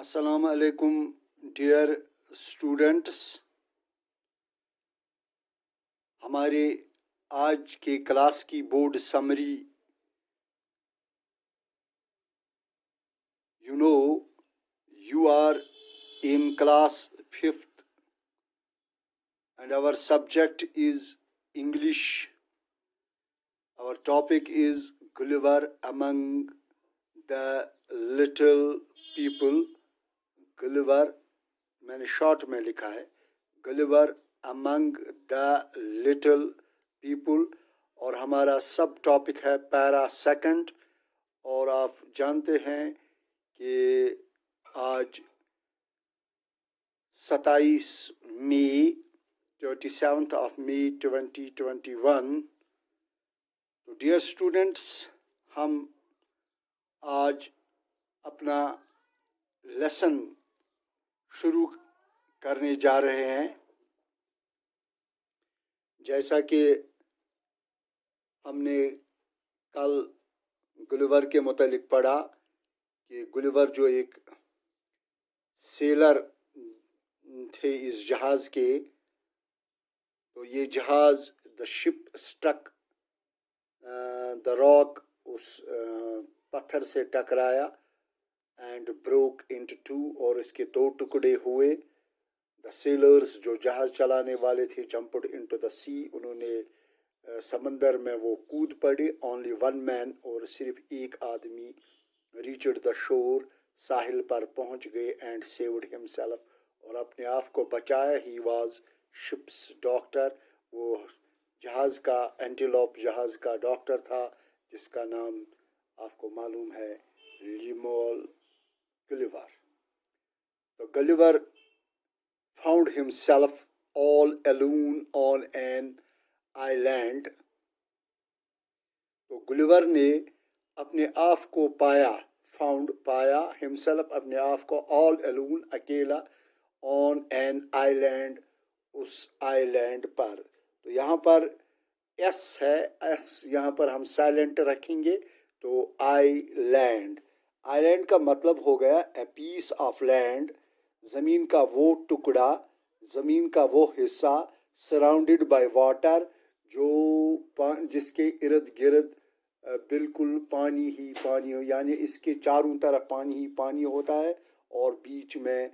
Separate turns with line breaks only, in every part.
السلام علیکم dear students, ہمارے آج کے کلاس کی board summary you are in class 5th and our subject is English. Our topic is Gulliver among the little people. Gulliver میں نے شارٹ میں لکھا ہے Gulliver among the little people، اور ہمارا سب ٹاپک ہے پیرا سیکنڈ. اور آپ جانتے ہیں کہ آج 27 مئی 27th of May 2021. تو ڈیئر اسٹوڈنٹس، ہم آج اپنا لیسن شروع کرنے جا رہے ہیں. جیسا کہ ہم نے کل گلیور کے متعلق پڑھا کہ گلیور جو ایک سیلر تھے اس جہاز کے، تو یہ جہاز دا شپ اسٹک دا راک، اس پتھر سے ٹکرایا اینڈ بروک انٹو ٹو، اور اس کے دو ٹکڑے ہوئے. دا سیلرز جو جہاز چلانے والے تھے جمپڈ انٹو دا سی، انہوں نے سمندر میں وہ کود پڑے. اونلی ون مین، اور صرف ایک آدمی ریچڈ دا شور، ساحل پر پہنچ گئے. اینڈ سیوڈ ہم سیلف، اور اپنے آپ کو بچایا. ہی واز شپس ڈاکٹر، وہ جہاز کا اینٹیلوپ جہاز کا ڈاکٹر تھا، جس کا نام آپ کو معلوم ہے لیمول گلیور. تو گلیور found himself all alone on an island. تو گلیور نے اپنے آپ کو پایا، found پایا، himself اپنے آپ کو، all alone اکیلا، on an island اس آئی لینڈ پر. تو یہاں پر ایس ہے، ایس یہاں پر ہم سائلنٹ رکھیں گے. تو آئی لینڈ، آئی لینڈ کا مطلب ہو گیا اے پیس آف لینڈ، زمین کا وہ ٹکڑا، زمین کا وہ حصہ، سراؤنڈڈ بائی واٹر، جو جس کے ارد گرد بالکل پانی ہی پانی ہو، یعنی اس کے چاروں طرف پانی ہی پانی ہوتا ہے اور بیچ میں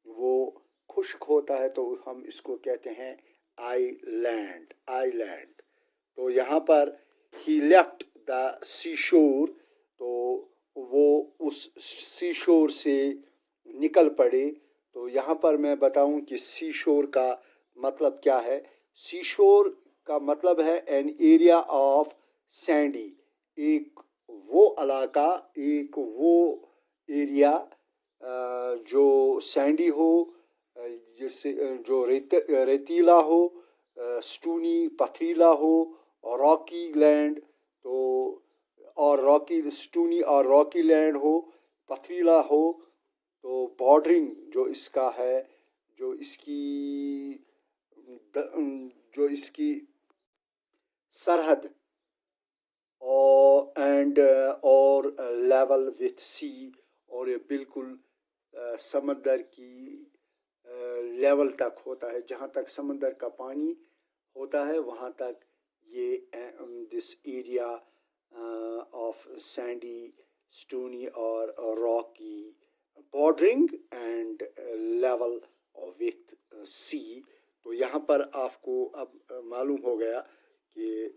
وہ خشک ہوتا ہے. تو ہم اس کو کہتے ہیں آئی لینڈ، آئی لینڈ. تو یہاں پر ہی لیفٹ دا سی شور، تو وہ اس سی شور سے نکل پڑے. تو یہاں پر میں بتاؤں کہ سی شور کا مطلب کیا ہے. سی شور کا مطلب ہے این ایریا آف سینڈی، ایک وہ علاقہ، ایک وہ ایریا جو سینڈی ہو، جس سے جو ریتیلا ہو، سٹونی پتھریلا ہو، اور راکی لینڈ، تو اور راکی سٹونی اور راکی لینڈ ہو، پتھریلا ہو. تو بارڈرنگ جو اس کا ہے، جو اس کی سرحد اور لیول وتھ سی، اور یہ بالکل سمندر کی لیول تک ہوتا ہے، جہاں تک سمندر کا پانی ہوتا ہے وہاں تک یہ دس ایریا آف سینڈی، سٹونی اور راکی، بارڈرنگ اینڈ لیول وتھ سی. تو یہاں پر آپ کو اب معلوم ہو گیا کہ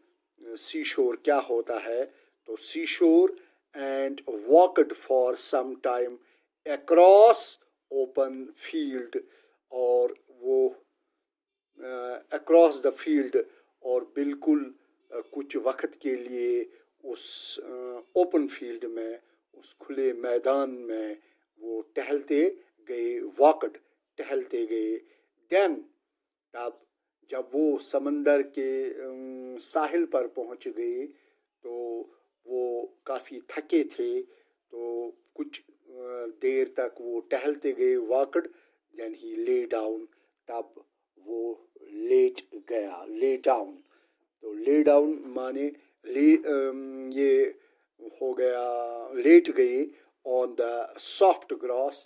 سی شور کیا ہوتا ہے. تو سی شور and walked for some time across open field, اور وہ اکراس دا فیلڈ، اور بالکل کچھ وقت کے لیے اس اوپن فیلڈ میں، اس کھلے میدان میں وہ ٹہلتے گئے، واکڈ ٹہلتے گئے. دین تب جب وہ سمندر کے ساحل پر پہنچ گئے تو وہ کافی تھکے تھے، تو کچھ دیر تک وہ ٹہلتے گئے، واکڈ. دین ہی لے ڈاؤن، تب وہ لیٹ گیا، لے ڈاؤن. تو لے ڈاؤن مانے یہ ہو گیا لیٹ گئے on the soft grass,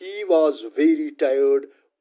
He was very tired.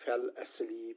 fell asleep.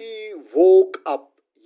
He woke up.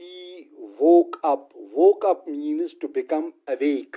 He woke up. Woke up means to become awake.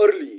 early,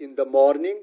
in the morning,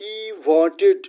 he wanted,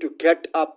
to get up,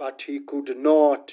but he could not,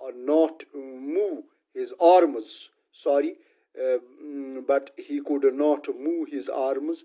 or not move his arms, sorry, but he could not move his arms,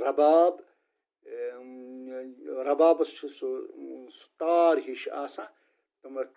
رباب, ربابَس چھُ سُہ تار ہِش آسان,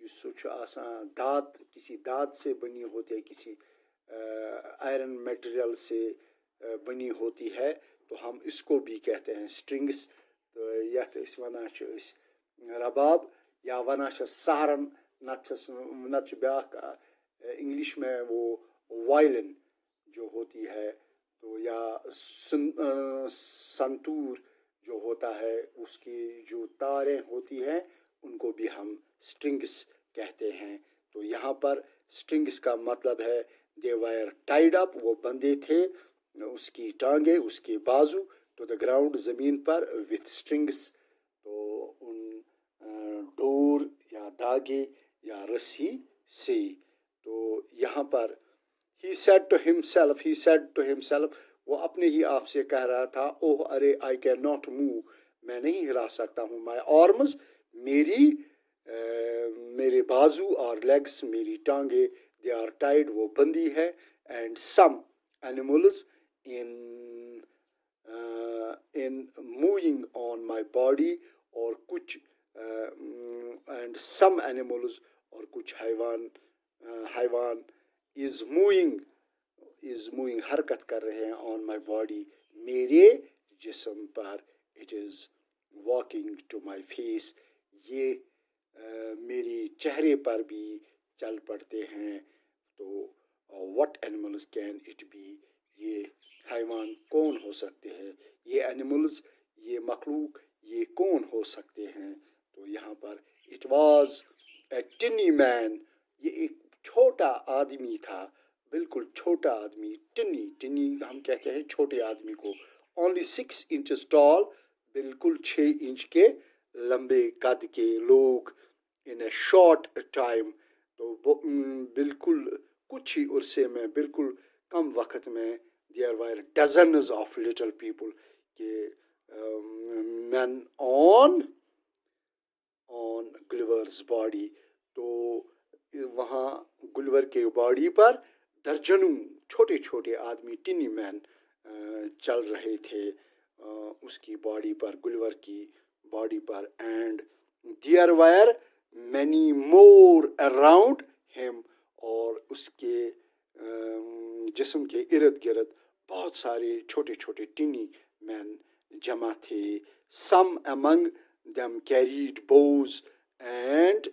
سُہ چھُ آسان دھات, کسی دھات سے بنی ہوتی ہے, کسی آئرن میٹیریل سے بنی ہوتی ہے, تو ہم اس کو بھی کہتے ہیں اسٹرنگس. یتھ أسۍ وَنان چھِ أسۍ رباب, یا وَنان چھِ سہرن, نتہٕ چھِ بیٛاکھ انگلش میں وہ وائلن جو ہوتی ہے, تو یا سنتور جو ہوتا ہے, اس کی جو تاریں ہوتی ہیں ان کو بھی ہم اسٹرنگس کہتے ہیں. تو یہاں پر اسٹرنگس کا مطلب ہے دے وائر ٹائڈ اپ, وہ بندھے تھے, اس کی ٹانگیں, اس کے بازو, ٹو دا گراؤنڈ, زمین پر, وتھ اسٹرنگس, تو ان ڈور یا دھاگے یا رسی سے. تو یہاں پر he said to himself, وہ اپنے ہی آپ سے کہہ رہا تھا, اوہ ارے, I cannot move, میں نہیں ہلا سکتا ہوں, my arms, میرے بازو, اور legs, میری ٹانگیں, they are tied, وہ بندھی ہے, and some animals in moving on my body, اور کچھ and some animals, اور کچھ حیوان is moving, حرکت کر رہے ہیں, on my body, میرے جسم پر, it is walking to my face, یہ میری چہرے پر بھی چل پڑتے ہیں. تو what animals can it be, یہ حیوان کون ہو سکتے ہیں, یہ animals, یہ مخلوق, یہ کون ہو سکتے ہیں. تو یہاں پر it was a tinny man, یہ ایک چھوٹا آدمی تھا, بالکل چھوٹا آدمی. ٹنی ہم کہتے ہیں چھوٹے آدمی کو. only 6 inches tall, بالکل 6 انچ کے لمبے قد کے لوگ. in a short time, تو بالکل کچھ ہی عرصے میں, بالکل کم وقت میں, there were dozens of little people, کہ men on Gulliver's body, تو وہاں گلور کے باڈی پر درجنوں چھوٹے چھوٹے آدمی, ٹنی مین, چل رہے تھے اس کی باڈی پر, گلور کی body per. And there were many more around, him, اور اس کے جسم کے ارد گرد بہت سارے چھوٹے چھوٹے ٹینی مین جمع تھے. Some among them carried bows and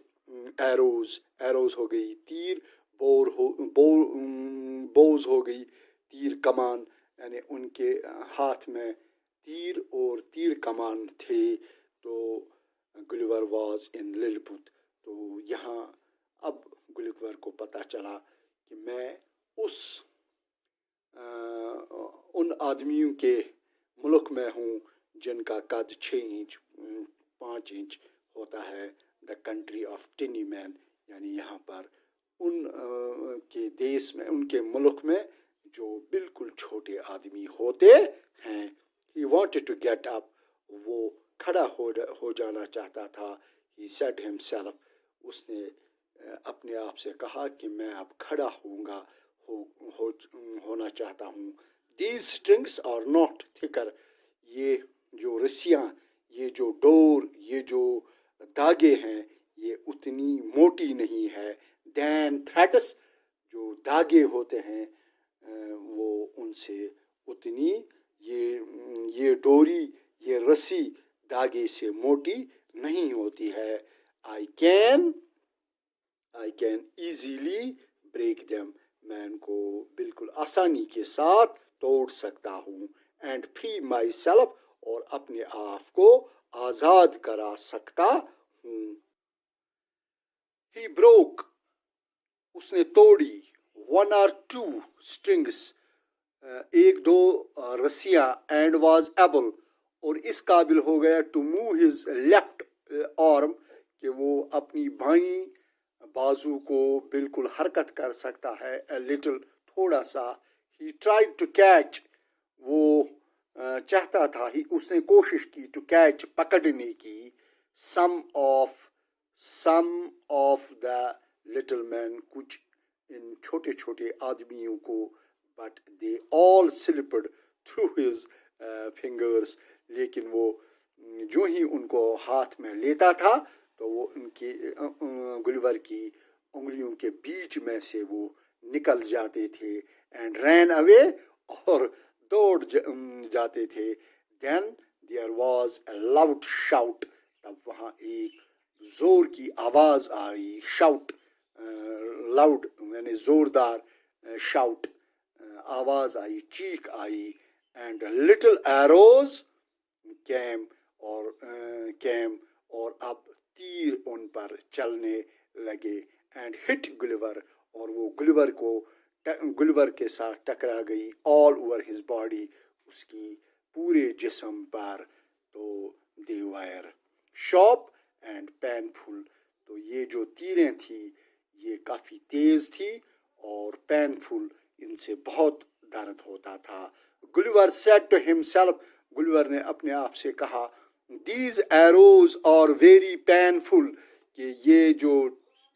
arrows. Arrows ہو گئی تیر, bows ہو گئی تیر کمان, یعنی ان کے ہاتھ میں تیر اور تیر کمان تھے. تو گلیور واز ان للپت. تو یہاں اب گلیور کو پتہ چلا کہ میں ان آدمیوں کے ملک میں ہوں جن کا قد 6 انچ 5 انچ ہوتا ہے. دا کنٹری آف ٹینی مین, یعنی یہاں پر ان کے دیس میں, ان کے ملک میں جو بالکل چھوٹے آدمی ہوتے ہیں. He wanted to get up. وہ کھڑا ہو جانا چاہتا تھا. He said himself. اس نے اپنے آپ سے کہا کہ میں اب کھڑا ہونا چاہتا ہوں. These strings are not thicker. یہ جو رسیاں, یہ جو ڈور, یہ جو دھاگے ہیں, یہ اتنی موٹی نہیں ہے. than threads. جو دھاگے ہوتے ہیں وہ ان سے اتنی, یہ ڈوری, یہ رسی دھاگے سے موٹی نہیں ہوتی ہے. I can easily break them. میں ان کو بالکل آسانی کے ساتھ توڑ سکتا ہوں. and free myself. اور اپنے آپ کو آزاد کرا سکتا ہوں. He broke. اس نے توڑی 1 or 2 strings. 1-2 رسیاں. and was able. اور اس قابل ہو گیا to move his left arm. کہ وہ اپنی بائیں بازو کو بالکل حرکت کر سکتا ہے. a little. تھوڑا سا. he tried to catch. وہ چاہتا تھا, اس نے کوشش کی to catch. پکڑنے کی. some of the little men. کچھ ان چھوٹے چھوٹے آدمیوں کو. but they all slipped through his fingers. لیکن وہ جو ہی ان کو ہاتھ میں لیتا تھا تو وہ ان کی گلیور کی انگلیوں کے بیچ میں سے وہ نکل جاتے تھے. and ran away. اور دوڑ جاتے تھے. then there was a loud shout. تب وہاں ایک زور کی آواز آئی. shout loud یعنی زوردار, shout آواز آئی, چیخ آئی. and little arrows came. اور اب تیر ان پر چلنے لگے. and hit Gulliver. اور وہ گلیور کے ساتھ ٹکرا گئی. all over his body. اس کی پورے جسم پر. تو they were sharp and painful. تو یہ جو تیریں تھی یہ کافی تیز تھی اور painful, ان سے بہت درد ہوتا تھا. Gulliver said to himself. گلیور نے اپنے آپ سے کہا these arrows are very painful. کہ یہ جو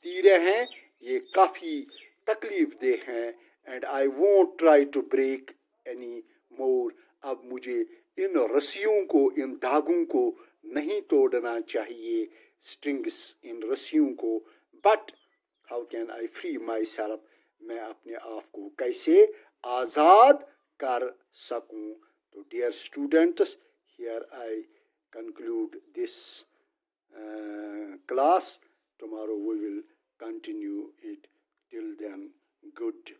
تیریں ہیں یہ کافی تکلیف دہ ہیں. and I won't try to break any more. اب مجھے ان رسیوں کو, ان دھاگوں کو نہیں توڑنا چاہیے. strings ان رسیوں کو. but how can I free myself. میں اپنے آپ کو کیسے آزاد کر سکوں. تو dear students, here I conclude this class. Tomorrow we will continue it. Till then, good